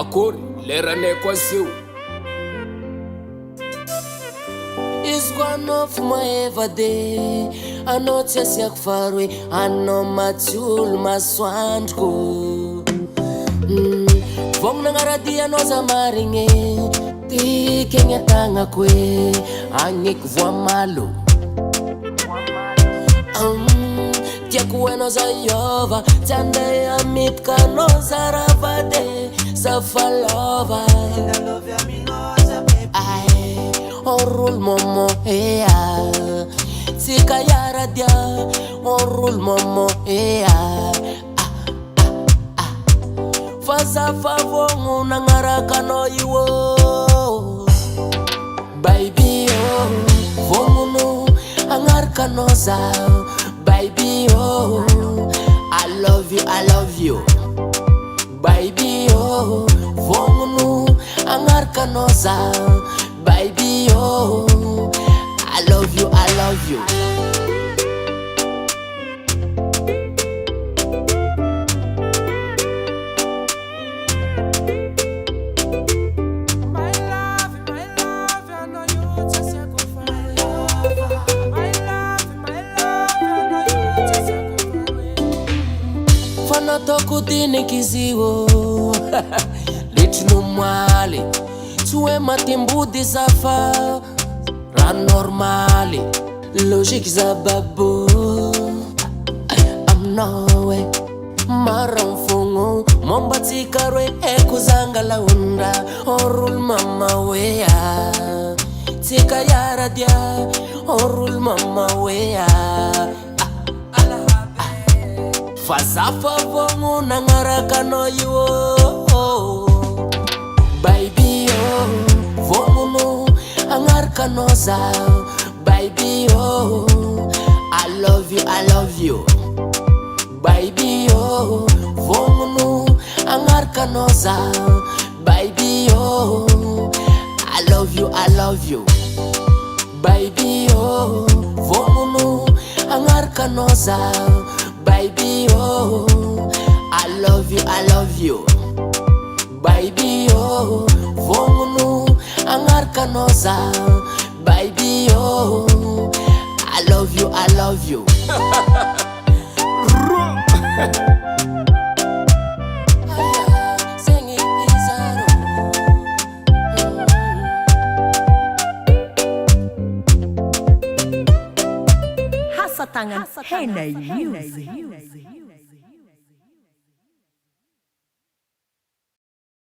akory leranay koa zio. Izy koa anao fo maeva de anao tsy asiako fary hoe anao matsy olo masoandroko. Vognona agnaradia anao za marigny tiky egny atagnako hoe agneko voamalo. Tiako ho anao za iova tsy andeha amipika anao za ravade za falova. Orul momo ea tsika yaradia orul momo ea faza favongo nangaraka no iwo baby oh vongo angaraka no za baby oh I love you baby oh vongo angaraka no za baby oh I love you My love, I know you just sacrifice. My love, I know you just sacrifice. Fana toko dini kiziwo litno mwali tuwe matimbudi zafa ra normali logique za babu amnowe maramfungu momba tsikarwe ekuzanga la unda orul mama wea tsika yaradia orul mama wea fazafa vongu nangaraka no iwo baby oh vongu angaraka no za baby oh I love you baby oh vongu angaraka no za baby oh I love you baby oh vongu angaraka no za baby oh I love you baby oh vongu angaraka no za baby oh I love you Hasatangan Henay Music.